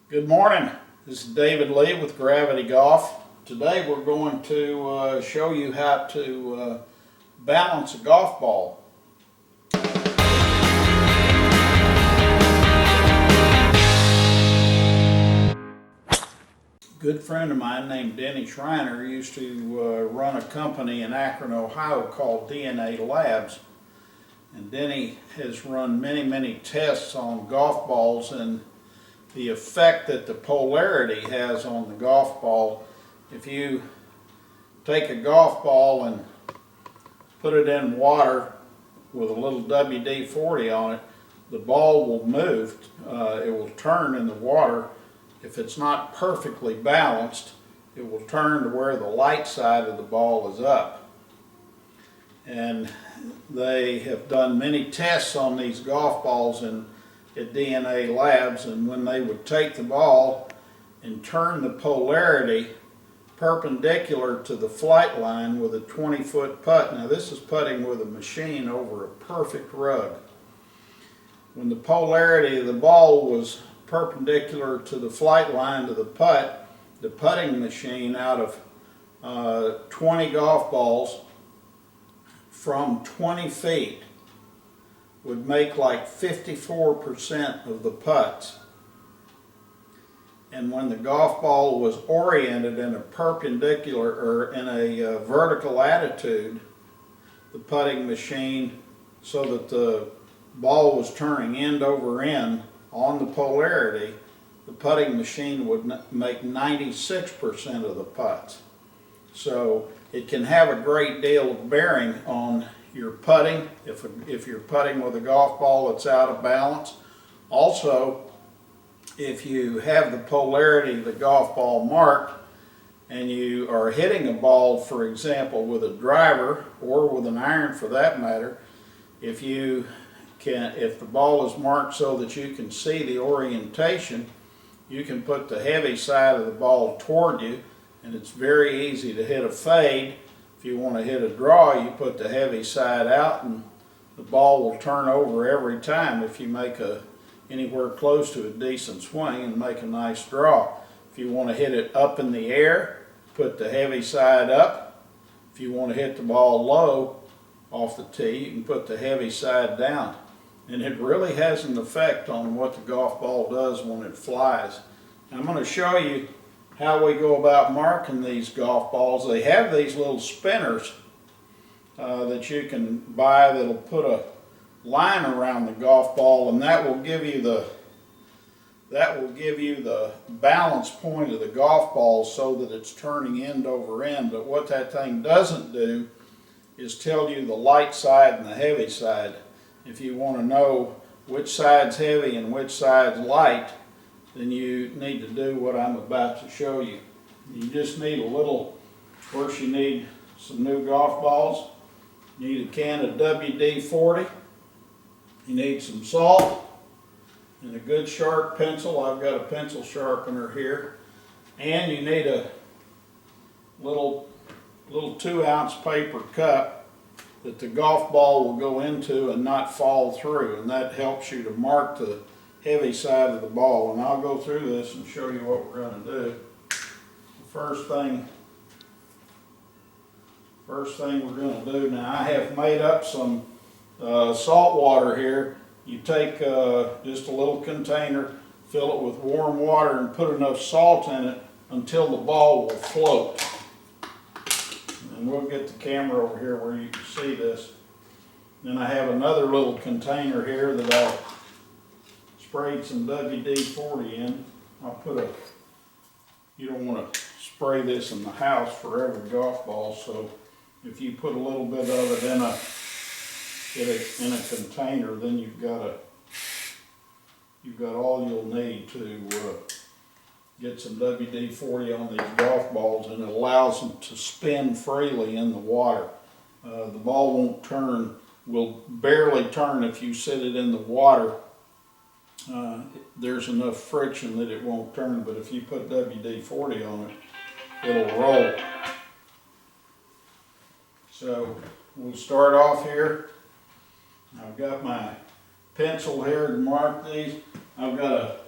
Good morning. This is David Lee with Gravity Golf. Today we're going to show you how to balance a golf ball. A good friend of mine named Denny Schreiner used to run a company in Akron, Ohio called DNA Labs. And Denny has run many tests on golf balls and the effect that the polarity has on the golf ball. If you take a golf ball and put it in water with a little WD-40 on it, the ball will move. It will turn in the water. If it's not perfectly balanced, it will turn to where the light side of the ball is up. And they have done many tests on these golf balls at DNA Labs, and when they would take the ball and turn the polarity perpendicular to the flight line with a 20-foot putt. Now this is putting with a machine over a perfect rug. When the polarity of the ball was perpendicular to the flight line to the putt, the putting machine out of 20 golf balls from 20 feet would make like 54% of the putts. And when the golf ball was oriented in a perpendicular or in a vertical attitude, the putting machine, so that the ball was turning end over end on the polarity, the putting machine would make 96% of the putts. So it can have a great deal of bearing on your putting, if you're putting with a golf ball that's out of balance. Also, if you have the polarity of the golf ball marked and you are hitting a ball, for example, with a driver or with an iron for that matter, if the ball is marked so that you can see the orientation, you can put the heavy side of the ball toward you, and it's very easy to hit a fade. If you want to hit a draw, you put the heavy side out and the ball will turn over every time if you make anywhere close to a decent swing and make a nice draw. If you want to hit it up in the air, put the heavy side up. If you want to hit the ball low off the tee, you can put the heavy side down. And it really has an effect on what the golf ball does when it flies. I'm going to show you how we go about marking these golf balls. They have these little spinners that you can buy that'll put a line around the golf ball, and that will give you the balance point of the golf ball so that it's turning end over end. But what that thing doesn't do is tell you the light side and the heavy side. If you want to know which side's heavy and which side's light, then you need to do what I'm about to show you. You just need a little, first you need some new golf balls. You need a can of WD-40. You need some salt and a good sharp pencil. I've got a pencil sharpener here. And you need a little 2-ounce paper cup that the golf ball will go into and not fall through. And that helps you to mark the heavy side of the ball. And I'll go through this and show you what we're going to do. The first thing we're going to do, now I have made up some salt water here. You take just a little container, fill it with warm water, and put enough salt in it until the ball will float. And we'll get the camera over here where you can see this. Then I have another little container here that I've sprayed some WD-40 in. You don't want to spray this in the house for every golf ball, so if you put a little bit of it in a container, then you've got all you'll need to get some WD-40 on these golf balls, and it allows them to spin freely in the water. The ball will barely turn if you sit it in the water. There's enough friction that it won't turn, but if you put WD-40 on it, it'll roll. So we'll start off here. I've got my pencil here to mark these. I've got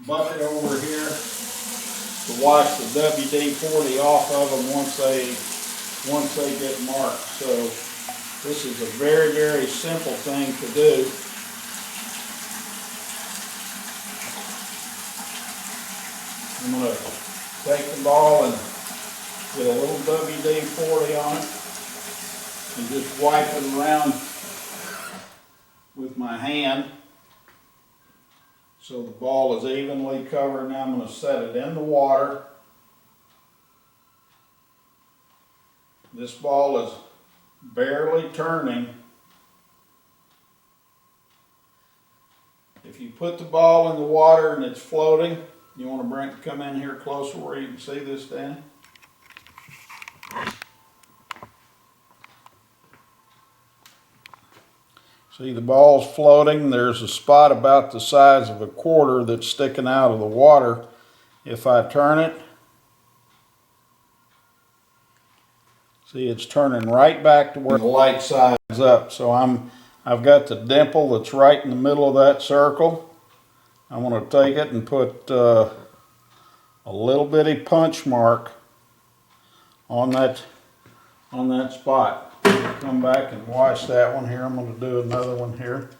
bucket over here to wash the WD-40 off of them once they get marked. So this is a very, very simple thing to do. I'm going to take the ball and get a little WD-40 on it and just wipe it around with my hand so the ball is evenly covered. Now I'm going to set it in the water. This ball is barely turning. If you put the ball in the water and it's floating, you want to come in here closer where you can see this, Danny. See, the ball's floating. There's a spot about the size of a quarter that's sticking out of the water. If I turn it, see, it's turning right back to where the light side is up. So I've got the dimple that's right in the middle of that circle. I'm going to take it and put a little bitty punch mark on that spot. Come back and wash that one here. I'm going to do another one here.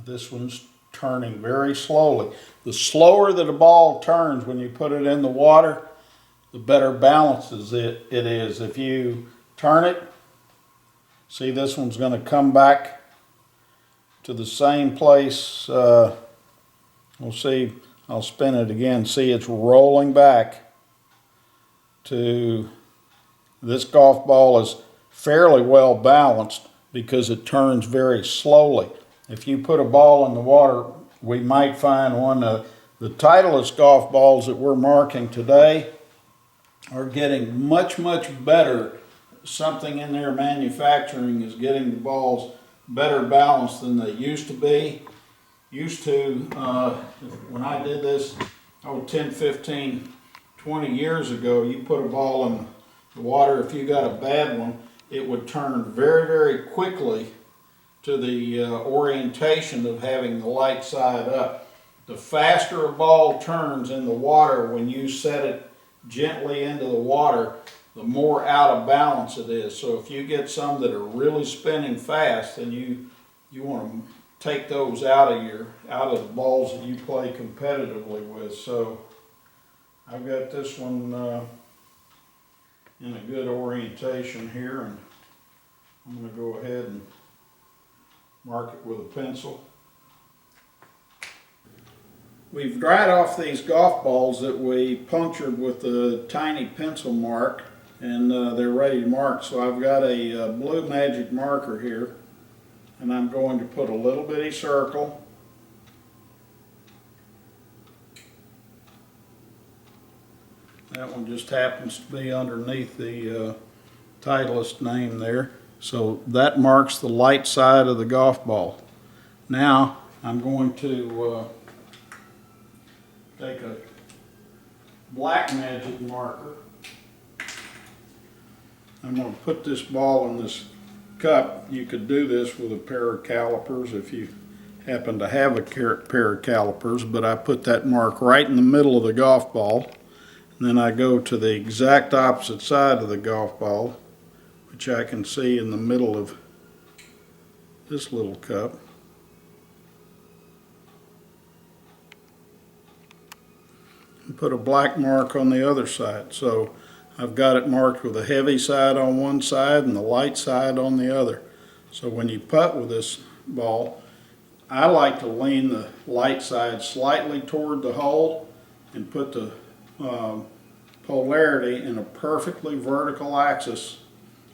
This one's turning very slowly. The slower that a ball turns when you put it in the water, the better balance it is. If you turn it, see, this one's going to come back to the same place. We'll see, I'll spin it again. See, it's rolling back to, this golf ball is fairly well balanced because it turns very slowly. If you put a ball in the water, we might find one of the Titleist golf balls that we're marking today are getting much, much better. Something in their manufacturing is getting the balls better balanced than they used to be. When I did this, 10, 15, 20 years ago, you put a ball in the water, if you got a bad one, it would turn very, very quickly to the orientation of having the light side up. The faster a ball turns in the water when you set it gently into the water, the more out of balance it is. So if you get some that are really spinning fast, then you want to take those out of the balls that you play competitively with. So I've got this one in a good orientation here, and I'm going to go ahead and mark it with a pencil. We've dried off these golf balls that we punctured with a tiny pencil mark, and they're ready to mark. So I've got a blue magic marker here, and I'm going to put a little bitty circle. That one just happens to be underneath the Titleist name there. So that marks the light side of the golf ball. Now I'm going to take a black magic marker. I'm going to put this ball in this cup. You could do this with a pair of calipers if you happen to have a pair of calipers, but I put that mark right in the middle of the golf ball. And then I go to the exact opposite side of the golf ball, which I can see in the middle of this little cup. And put a black mark on the other side. So I've got it marked with a heavy side on one side and the light side on the other. So when you putt with this ball, I like to lean the light side slightly toward the hole and put the polarity in a perfectly vertical axis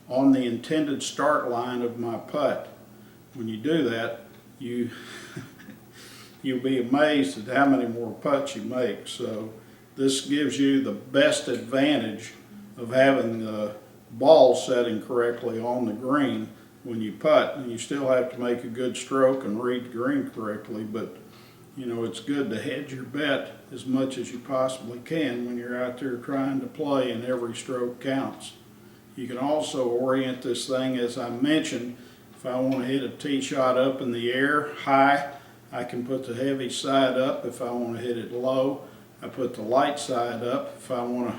on the intended start line of my putt. When you do that, you'll be amazed at how many more putts you make. So this gives you the best advantage of having the ball setting correctly on the green when you putt. And you still have to make a good stroke and read the green correctly, but you know, it's good to hedge your bet as much as you possibly can when you're out there trying to play and every stroke counts. You can also orient this thing, as I mentioned. If I want to hit a tee shot up in the air high, I can put the heavy side up. If I want to hit it low, I put the light side up. If I want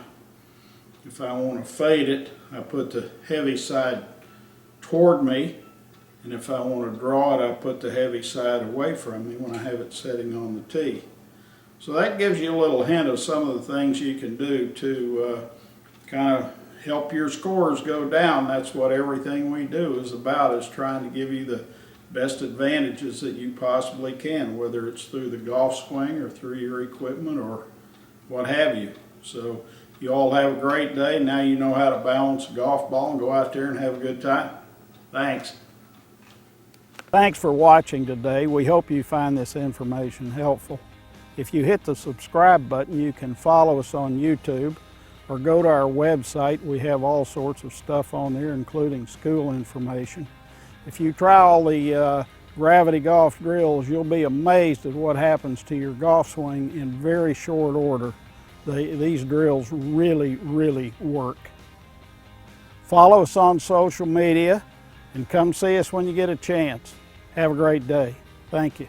to fade it, I put the heavy side toward me. And if I want to draw it, I put the heavy side away from me when I have it setting on the tee. So that gives you a little hint of some of the things you can do to kind of help your scores go down. That's what everything we do is about, is trying to give you the best advantages that you possibly can, whether it's through the golf swing or through your equipment or what have you. So you all have a great day. Now you know how to balance a golf ball and go out there and have a good time. Thanks. Thanks for watching today. We hope you find this information helpful. If you hit the subscribe button, you can follow us on YouTube or go to our website. We have all sorts of stuff on there, including school information. If you try all the gravity golf drills, you'll be amazed at what happens to your golf swing in very short order. These drills really, really work. Follow us on social media and come see us when you get a chance. Have a great day. Thank you.